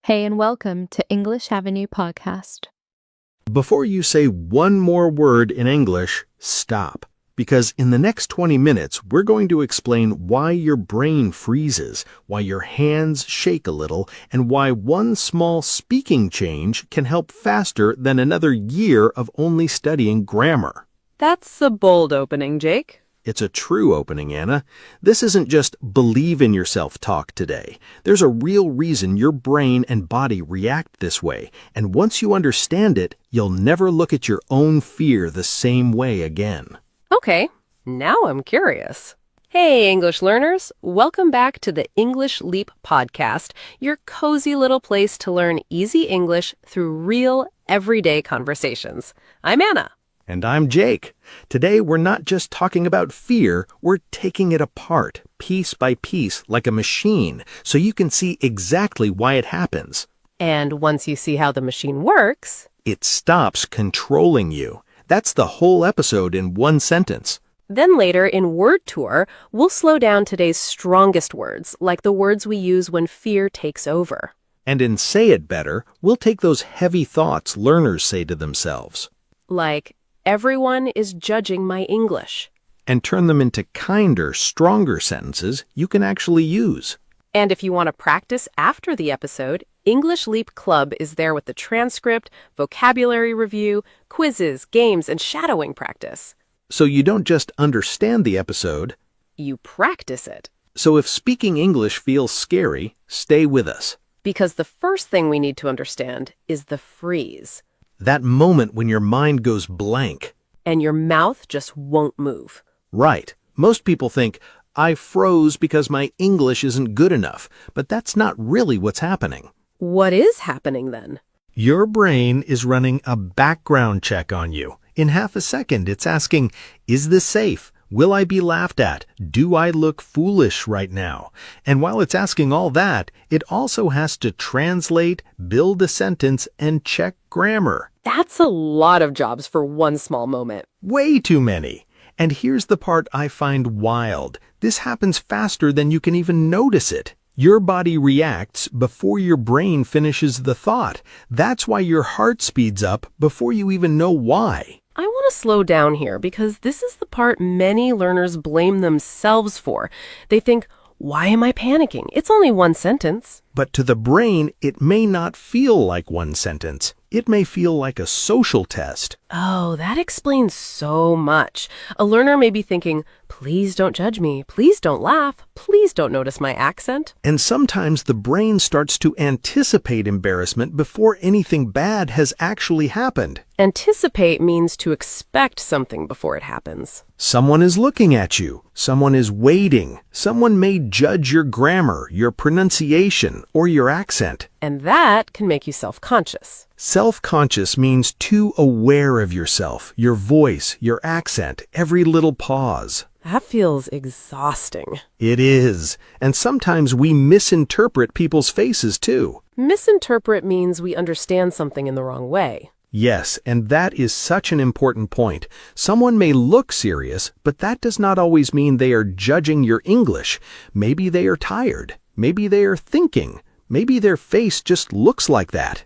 Hey, and welcome to English Avenue Podcast. Before you say one more word in English, stop. Because in the next 20 minutes, we're going to explain why your brain freezes, why your hands shake a little, and why one small speaking change can help faster than another year of only studying grammar. That's a bold opening, Jake. It's a true opening, Anna. This isn't just believe in yourself talk today. There's a real reason your brain and body react this way, and once you understand it, you'll never look at your own fear the same way again. Okay, now I'm curious. Hey, English learners. Welcome back to the English Leap Podcast, your cozy little place to learn easy English through real, everyday conversations. I'm Anna. And I'm Jake. Today, we're not just talking about fear, we're taking it apart, piece by piece, like a machine, so you can see exactly why it happens. And once you see how the machine works, it stops controlling you. That's the whole episode in one sentence. Then later in Word Tour, we'll slow down today's strongest words, like the words we use when fear takes over. And in Say It Better, we'll take those heavy thoughts learners say to themselves. Like, everyone is judging my English. And turn them into kinder, stronger sentences you can actually use. And if you want to practice after the episode, English Leap Club is there with the transcript, vocabulary review, quizzes, games, and shadowing practice. So you don't just understand the episode, you practice it. So if speaking English feels scary, stay with us. Because the first thing we need to understand is the freeze. That moment when your mind goes blank. And your mouth just won't move. Right. Most people think, I froze because my English isn't good enough, but that's not really what's happening. What is happening then? Your brain is running a background check on you. In half a second, it's asking, is this safe? Will I be laughed at? Do I look foolish right now? And while it's asking all that, it also has to translate, build a sentence, and check grammar. That's a lot of jobs for one small moment. Way too many. And here's the part I find wild. This happens faster than you can even notice it. Your body reacts before your brain finishes the thought. That's why your heart speeds up before you even know why. I want to slow down here because this is the part many learners blame themselves for. They think, why am I panicking? It's only one sentence. But to the brain, it may not feel like one sentence. It may feel like a social test. Oh, that explains so much. A learner may be thinking, please don't judge me. Please don't laugh. Please don't notice my accent. And sometimes the brain starts to anticipate embarrassment before anything bad has actually happened. Anticipate means to expect something before it happens. Someone is looking at you. Someone is waiting. Someone may judge your grammar, your pronunciation, or your accent. And that can make you self-conscious. Self-conscious means too aware of yourself, your voice, your accent, every little pause. That feels exhausting. It is. And sometimes we misinterpret people's faces too. Misinterpret means we understand something in the wrong way. Yes, and that is such an important point. Someone may look serious, but that does not always mean they are judging your English. Maybe they are tired. Maybe they are thinking. Maybe their face just looks like that.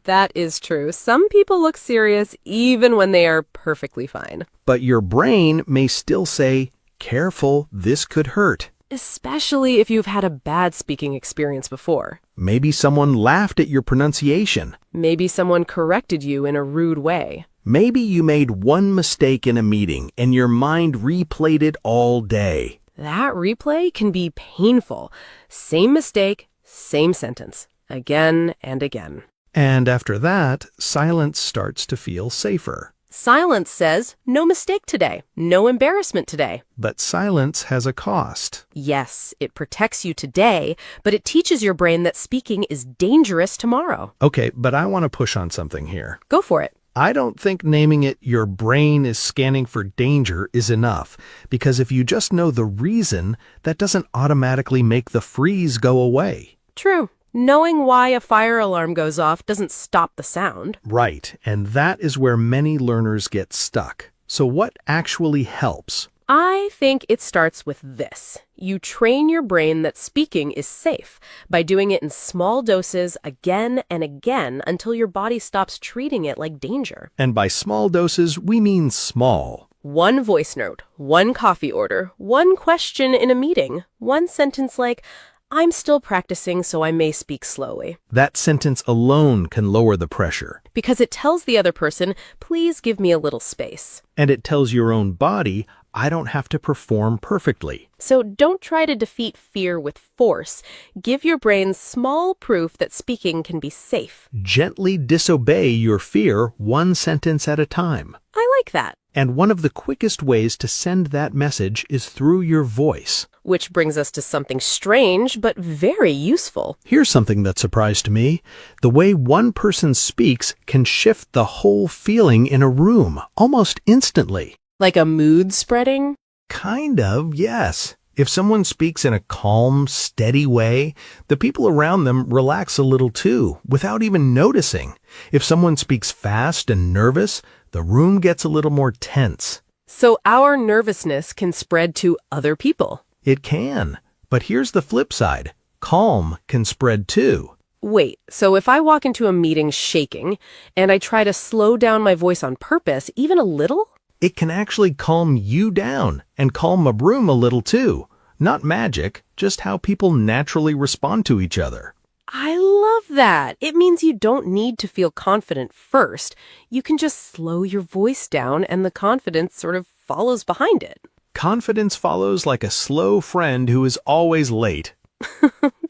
That is true. Some people look serious even when they are perfectly fine. But your brain may still say, careful, this could hurt. Especially if you've had a bad speaking experience before. Maybe someone laughed at your pronunciation. Maybe someone corrected you in a rude way. Maybe you made one mistake in a meeting and your mind replayed it all day. That replay can be painful. Same mistake, same sentence, again and again. And after that, silence starts to feel safer. Silence says, no mistake today, no embarrassment today. But silence has a cost. Yes, it protects you today, but it teaches your brain that speaking is dangerous tomorrow. Okay, but I want to push on something here. Go for it. I don't think naming it your brain is scanning for danger is enough, because if you just know the reason, that doesn't automatically make the freeze go away. True. Knowing why a fire alarm goes off doesn't stop the sound. Right, and that is where many learners get stuck. So what actually helps? I think it starts with this. You train your brain that speaking is safe by doing it in small doses again and again until your body stops treating it like danger. And by small doses, we mean small. One voice note, one coffee order, one question in a meeting, one sentence like, I'm still practicing, so I may speak slowly. That sentence alone can lower the pressure. Because it tells the other person, please give me a little space. And it tells your own body, I don't have to perform perfectly. So don't try to defeat fear with force. Give your brain small proof that speaking can be safe. Gently disobey your fear one sentence at a time. I like that. And one of the quickest ways to send that message is through your voice. Which brings us to something strange, but very useful. Here's something that surprised me. The way one person speaks can shift the whole feeling in a room almost instantly. Like a mood spreading? Kind of, yes. If someone speaks in a calm, steady way, the people around them relax a little too, without even noticing. If someone speaks fast and nervous, the room gets a little more tense. So our nervousness can spread to other people. It can. But here's the flip side. Calm can spread too. Wait, so if I walk into a meeting shaking, and I try to slow down my voice on purpose, even a little? It can actually calm you down and calm a room a little too. Not magic, just how people naturally respond to each other. I love that. It means you don't need to feel confident first. You can just slow your voice down and the confidence sort of follows behind it. Confidence follows like a slow friend who is always late.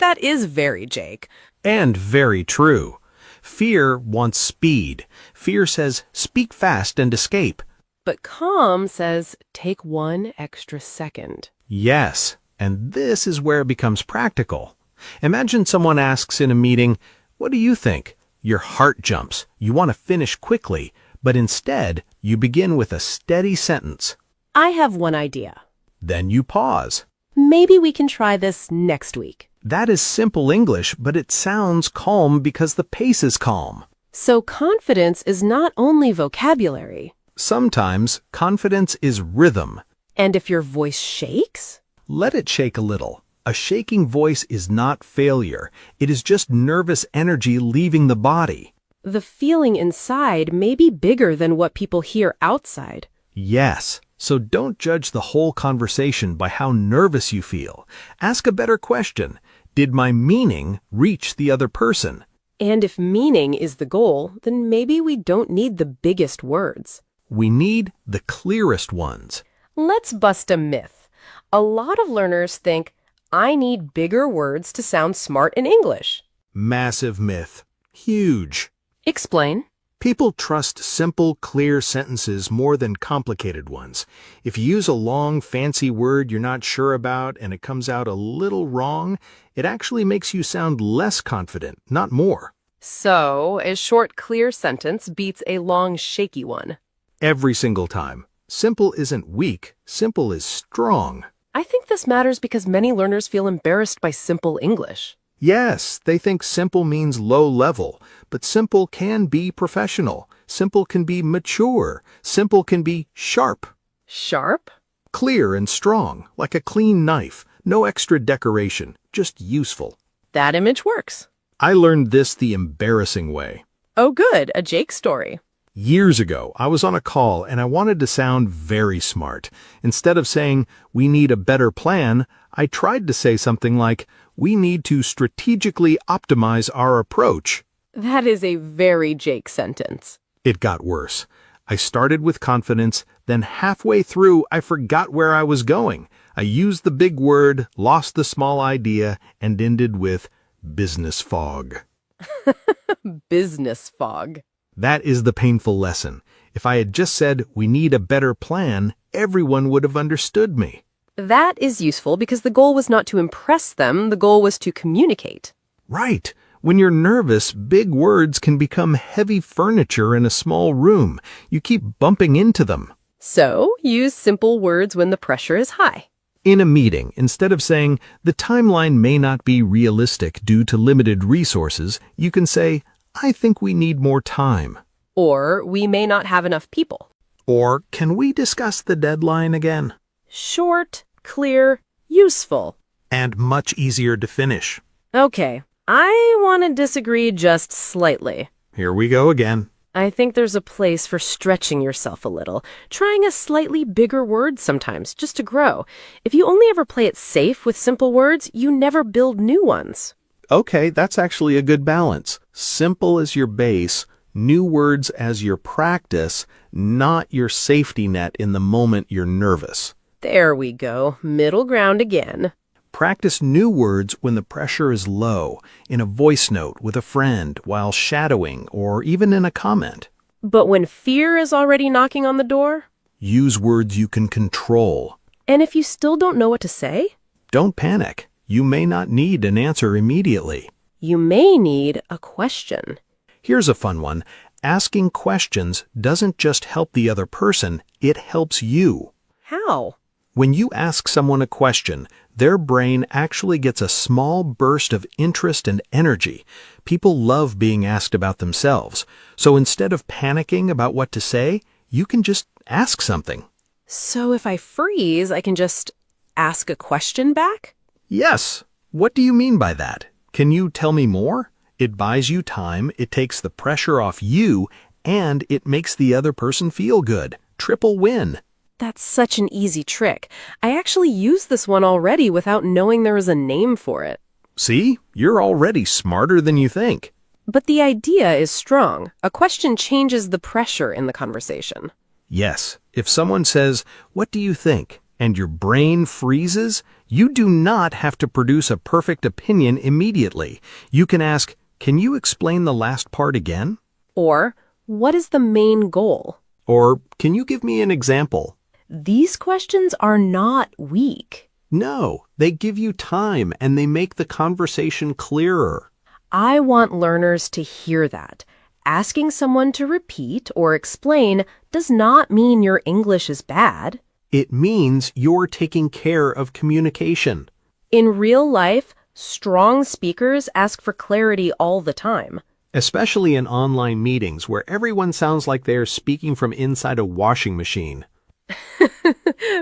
That is very Jake. And very true. Fear wants speed. Fear says, speak fast and escape. But calm says, take one extra second. Yes, and this is where it becomes practical. Imagine someone asks in a meeting, what do you think? Your heart jumps. You want to finish quickly, but instead, you begin with a steady sentence. I have one idea. Then you pause. Maybe we can try this next week. That is simple English, but it sounds calm because the pace is calm. So confidence is not only vocabulary. Sometimes confidence is rhythm. And if your voice shakes? Let it shake a little. A shaking voice is not failure. It is just nervous energy leaving the body. The feeling inside may be bigger than what people hear outside. Yes, so don't judge the whole conversation by how nervous you feel. Ask a better question. Did my meaning reach the other person? And if meaning is the goal, then maybe we don't need the biggest words. We need the clearest ones. Let's bust a myth. A lot of learners think, I need bigger words to sound smart in English. Massive myth. Huge. Explain. People trust simple, clear sentences more than complicated ones. If you use a long, fancy word you're not sure about and it comes out a little wrong, it actually makes you sound less confident, not more. So, a short, clear sentence beats a long, shaky one. Every single time. Simple isn't weak, simple is strong. I think this matters because many learners feel embarrassed by simple English. Yes, they think simple means low level, but simple can be professional. Simple can be mature. Simple can be sharp. Sharp? Clear and strong, like a clean knife. No extra decoration, just useful. That image works. I learned this the embarrassing way. Oh good, a Jake story. Years ago, I was on a call and I wanted to sound very smart. Instead of saying, we need a better plan, I tried to say something like, we need to strategically optimize our approach. That is a very Jake sentence. It got worse. I started with confidence, then halfway through, I forgot where I was going. I used the big word, lost the small idea, and ended with business fog. Business fog. That is the painful lesson. If I had just said, we need a better plan, everyone would have understood me. That is useful because the goal was not to impress them, the goal was to communicate. Right. When you're nervous, big words can become heavy furniture in a small room. You keep bumping into them. So, use simple words when the pressure is high. In a meeting, instead of saying, the timeline may not be realistic due to limited resources, you can say, I think we need more time. Or, we may not have enough people. Or, can we discuss the deadline again? Short, clear, useful. And much easier to finish. Okay, I want to disagree just slightly. Here we go again. I think there's a place for stretching yourself a little, trying a slightly bigger word sometimes, just to grow. If you only ever play it safe with simple words, you never build new ones. Okay, that's actually a good balance. Simple as your base, new words as your practice, not your safety net in the moment you're nervous. There we go, middle ground again. Practice new words when the pressure is low, in a voice note with a friend, while shadowing, or even in a comment. But when fear is already knocking on the door? Use words you can control. And if you still don't know what to say? Don't panic. You may not need an answer immediately. You may need a question. Here's a fun one. Asking questions doesn't just help the other person, it helps you. How? When you ask someone a question, their brain actually gets a small burst of interest and energy. People love being asked about themselves. So instead of panicking about what to say, you can just ask something. So if I freeze, I can just ask a question back? Yes. What do you mean by that? Can you tell me more? It buys you time, it takes the pressure off you, and it makes the other person feel good. Triple win. That's such an easy trick. I actually used this one already without knowing there was a name for it. See? You're already smarter than you think. But the idea is strong. A question changes the pressure in the conversation. Yes. If someone says, "What do you think?" and your brain freezes, you do not have to produce a perfect opinion immediately. You can ask, "Can you explain the last part again?" Or, what is the main goal? Or, "Can you give me an example?" These questions are not weak. No, they give you time and they make the conversation clearer. I want learners to hear that. Asking someone to repeat or explain does not mean your English is bad. It means you're taking care of communication. In real life, strong speakers ask for clarity all the time. Especially in online meetings where everyone sounds like they're speaking from inside a washing machine.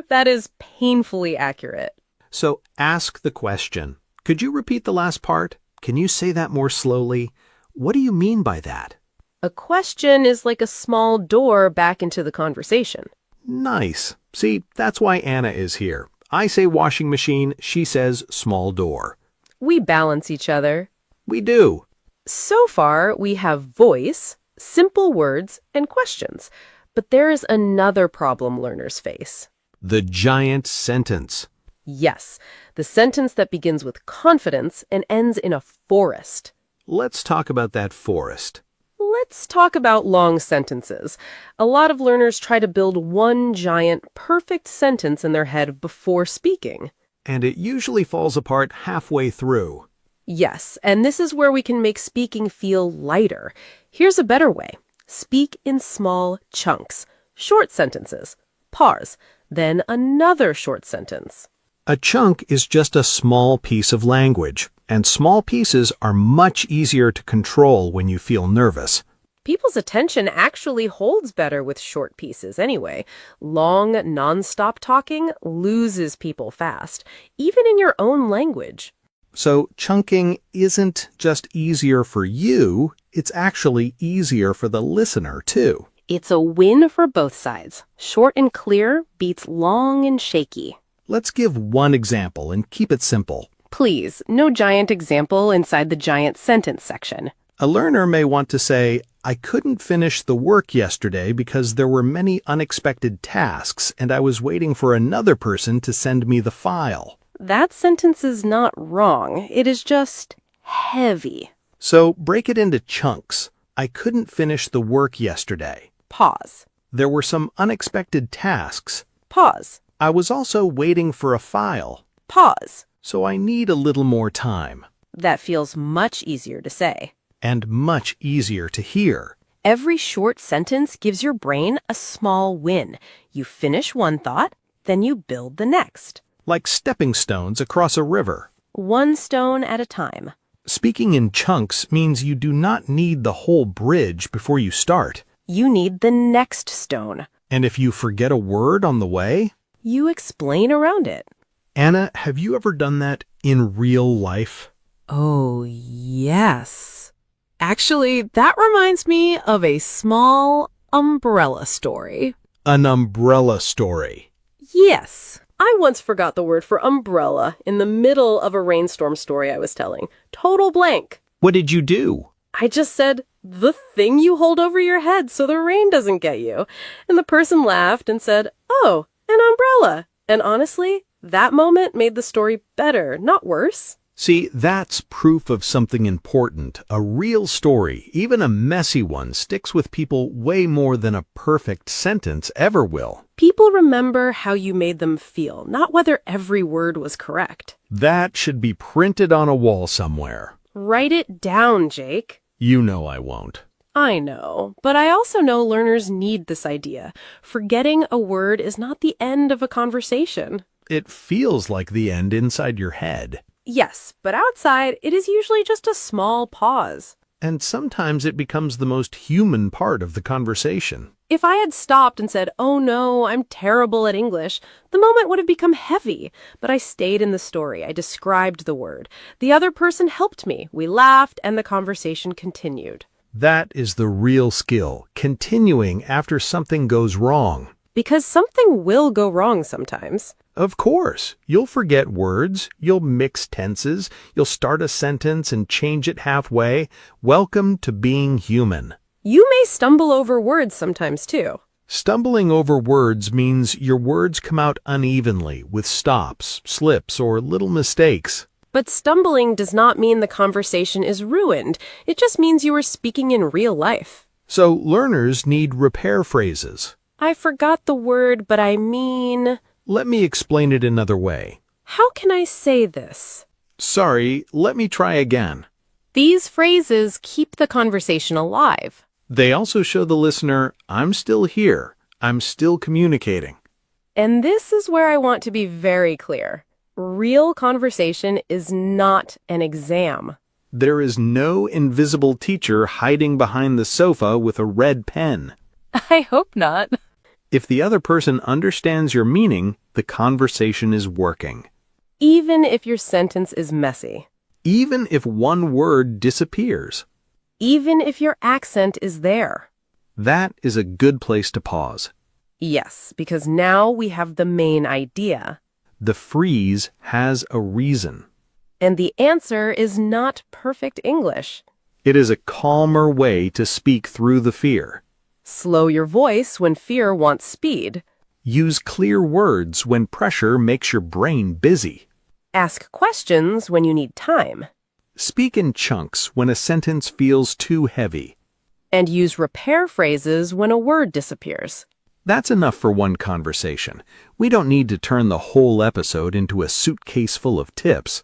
That is painfully accurate. So ask the question. Could you repeat the last part? Can you say that more slowly? What do you mean by that? A question is like a small door back into the conversation. Nice. See, that's why Anna is here. I say washing machine, she says small door. We balance each other. We do. So far, we have voice, simple words, and questions. But there is another problem learners face. The giant sentence. Yes, the sentence that begins with confidence and ends in a forest. Let's talk about that forest. Let's talk about long sentences. A lot of learners try to build one giant, perfect sentence in their head before speaking. And it usually falls apart halfway through. Yes, and this is where we can make speaking feel lighter. Here's a better way. Speak in small chunks, short sentences. Pause, then another short sentence. A chunk is just a small piece of language, and small pieces are much easier to control when you feel nervous. People's attention actually holds better with short pieces anyway. Long, non-stop talking loses people fast, even in your own language. So chunking isn't just easier for you, it's actually easier for the listener too. It's a win for both sides. Short and clear beats long and shaky. Let's give one example and keep it simple. Please, no giant example inside the giant sentence section. A learner may want to say, "I couldn't finish the work yesterday because there were many unexpected tasks and I was waiting for another person to send me the file." That sentence is not wrong. It is just heavy. So break it into chunks. I couldn't finish the work yesterday. Pause. There were some unexpected tasks. Pause. I was also waiting for a file. Pause. So I need a little more time. That feels much easier to say. And much easier to hear. Every short sentence gives your brain a small win. You finish one thought, then you build the next. Like stepping stones across a river. One stone at a time. Speaking in chunks means you do not need the whole bridge before you start. You need the next stone. And if you forget a word on the way, You explain around it. Anna, have you ever done that in real life? Oh, yes. Actually, that reminds me of a small umbrella story. An umbrella story. Yes. I once forgot the word for umbrella in the middle of a rainstorm story I was telling. Total blank. What did you do? I just said, the thing you hold over your head so the rain doesn't get you. And the person laughed and said, oh, an umbrella. And honestly, that moment made the story better, not worse. See, that's proof of something important. A real story, even a messy one, sticks with people way more than a perfect sentence ever will. People remember how you made them feel, not whether every word was correct. That should be printed on a wall somewhere. Write it down, Jake. You know I won't. I know, but I also know learners need this idea. Forgetting a word is not the end of a conversation. It feels like the end inside your head. Yes, but outside, it is usually just a small pause. And sometimes it becomes the most human part of the conversation. If I had stopped and said, oh no, I'm terrible at English, the moment would have become heavy. But I stayed in the story. I described the word. The other person helped me. We laughed, and the conversation continued. That is the real skill, continuing after something goes wrong. Because something will go wrong sometimes. Of course, you'll forget words, you'll mix tenses, you'll start a sentence and change it halfway. Welcome to being human. You may stumble over words sometimes too. Stumbling over words means your words come out unevenly with stops, slips, or little mistakes. But stumbling does not mean the conversation is ruined. It just means you are speaking in real life. So learners need repair phrases. I forgot the word, but I mean... Let me explain it another way. How can I say this? Sorry, let me try again. These phrases keep the conversation alive. They also show the listener, I'm still here. I'm still communicating. And this is where I want to be very clear. Real conversation is not an exam. There is no invisible teacher hiding behind the sofa with a red pen. I hope not. If the other person understands your meaning, the conversation is working. Even if your sentence is messy. Even if one word disappears. Even if your accent is there. That is a good place to pause. Yes, because now we have the main idea. The freeze has a reason. And the answer is not perfect English. It is a calmer way to speak through the fear. Slow your voice when fear wants speed. Use clear words when pressure makes your brain busy. Ask questions when you need time. Speak in chunks when a sentence feels too heavy. And use repair phrases when a word disappears. That's enough for one conversation. We don't need to turn the whole episode into a suitcase full of tips.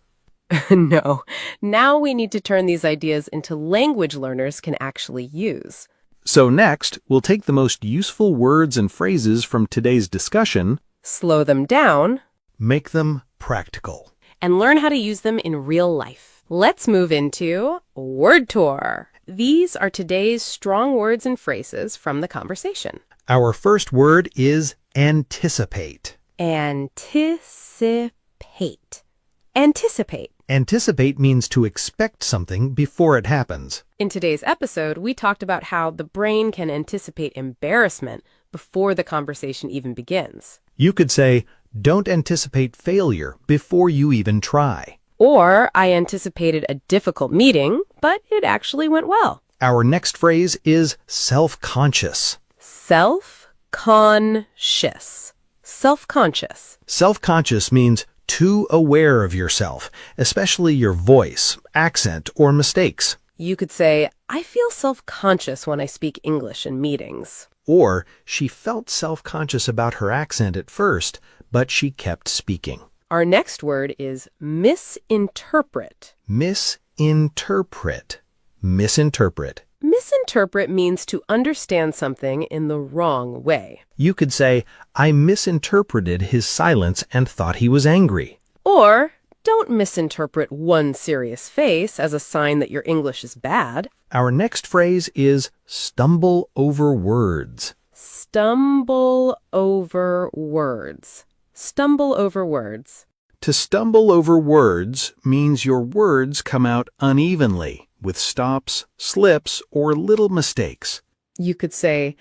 No. Now we need to turn these ideas into language learners can actually use. So next, we'll take the most useful words and phrases from today's discussion, Slow them down, make them practical, and learn how to use them in real life. Let's move into Word Tour. These are today's strong words and phrases from the conversation. Our first word is anticipate. Anticipate. Anticipate. Anticipate means to expect something before it happens. In today's episode, we talked about how the brain can anticipate embarrassment before the conversation even begins. You could say, don't anticipate failure before you even try. Or, I anticipated a difficult meeting, but it actually went well. Our next phrase is self-conscious. Self-conscious. Self-conscious. Self-conscious means too aware of yourself, especially your voice, accent, or mistakes. You could say, I feel self-conscious when I speak English in meetings. Or, she felt self-conscious about her accent at first, but she kept speaking. Our next word is misinterpret. Misinterpret. Misinterpret. Misinterpret means to understand something in the wrong way. You could say, I misinterpreted his silence and thought he was angry. Or, don't misinterpret one serious face as a sign that your English is bad. Our next phrase is stumble over words. Stumble over words. Stumble over words. To stumble over words means your words come out unevenly, with stops, slips, or little mistakes. You could say,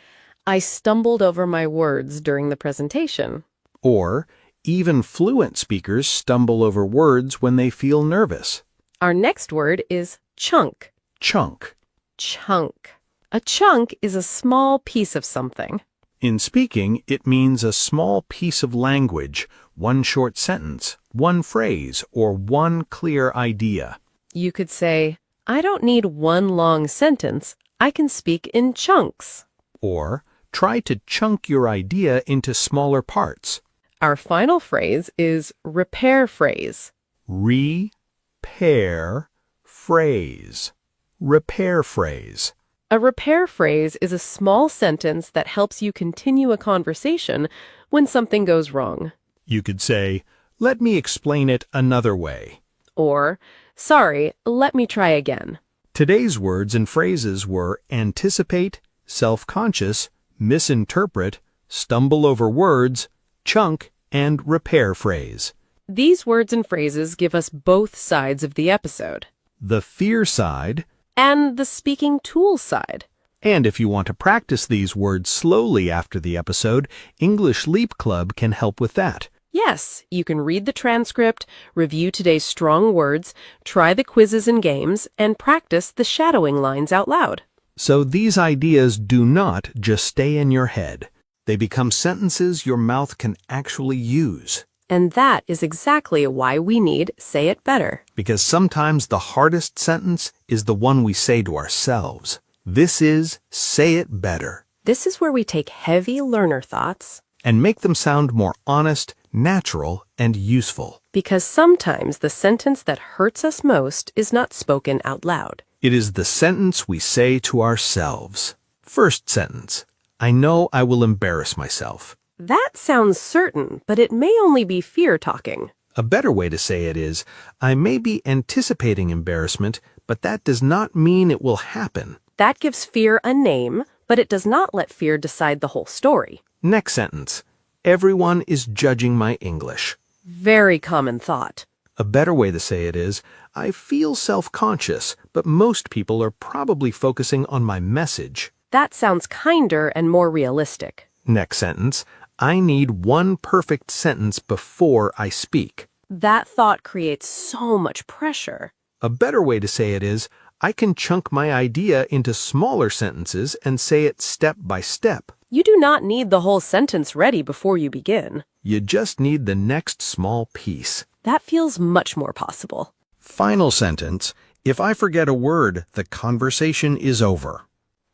I stumbled over my words during the presentation. Or, even fluent speakers stumble over words when they feel nervous. Our next word is chunk. Chunk. Chunk. A chunk is a small piece of something. In speaking, it means a small piece of language, one short sentence, one phrase, or one clear idea. You could say, I don't need one long sentence. I can speak in chunks. Or, try to chunk your idea into smaller parts. Our final phrase is repair phrase. Repair phrase. Repair phrase. A repair phrase is a small sentence that helps you continue a conversation when something goes wrong. You could say, let me explain it another way. Or, sorry, let me try again. Today's words and phrases were anticipate, self-conscious, misinterpret, stumble over words, chunk, and repair phrase. These words and phrases give us both sides of the episode. The fear side, And the speaking tool side. and if you want to practice these words slowly after the episode, English Leap Club can help with that. Yes, you can read the transcript, review today's strong words, try the quizzes and games, and practice the shadowing lines out loud. So these ideas do not just stay in your head. They become sentences your mouth can actually use. And that is exactly why we need Say It Better. Because sometimes the hardest sentence is the one we say to ourselves. This is Say It Better. This is where we take heavy learner thoughts, And make them sound more honest, natural, and useful. because sometimes the sentence that hurts us most is not spoken out loud. It is the sentence we say to ourselves. First sentence. I know I will embarrass myself. That sounds certain, but it may only be fear talking. A better way to say it is, I may be anticipating embarrassment, but that does not mean it will happen. That gives fear a name, but it does not let fear decide the whole story. Next sentence. Everyone is judging my English. Very common thought. A better way to say it is, I feel self-conscious, but most people are probably focusing on my message. That sounds kinder and more realistic. Next sentence. I need one perfect sentence before I speak. That thought creates so much pressure. A better way to say it is, I can chunk my idea into smaller sentences and say it step by step. You do not need the whole sentence ready before you begin. You just need the next small piece. That feels much more possible. Final sentence. If I forget a word, the conversation is over.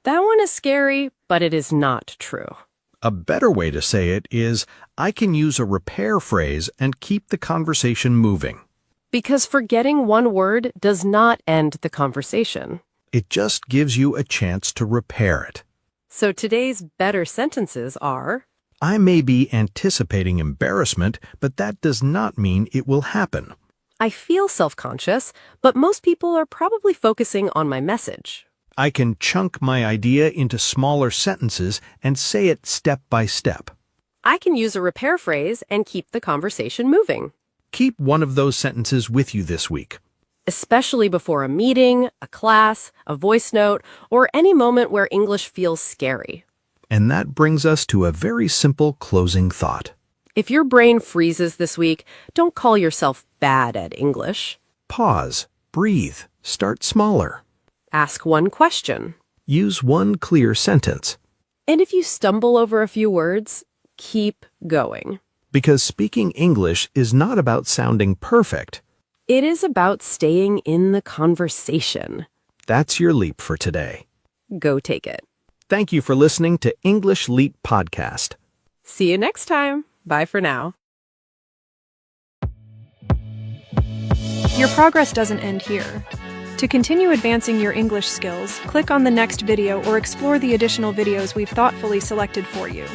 That one is scary, but it is not true. A better way to say it is, I can use a repair phrase and keep the conversation moving. Because forgetting one word does not end the conversation. It just gives you a chance to repair it. So today's better sentences are, I may be anticipating embarrassment, but that does not mean it will happen. I feel self-conscious, but most people are probably focusing on my message. I can chunk my idea into smaller sentences and say it step by step. I can use a repair phrase and keep the conversation moving. Keep one of those sentences with you this week. Especially before a meeting, a class, a voice note, or any moment where English feels scary. And that brings us to a very simple closing thought. If your brain freezes this week, don't call yourself bad at English. Pause, breathe, start smaller. Ask one question. Use one clear sentence. And if you stumble over a few words, keep going. Because speaking English is not about sounding perfect. It is about staying in the conversation. That's your leap for today. Go take it. Thank you for listening to English Leap Podcast. See you next time. Bye for now. Your progress doesn't end here. To continue advancing your English skills, click on the next video or explore the additional videos we've thoughtfully selected for you.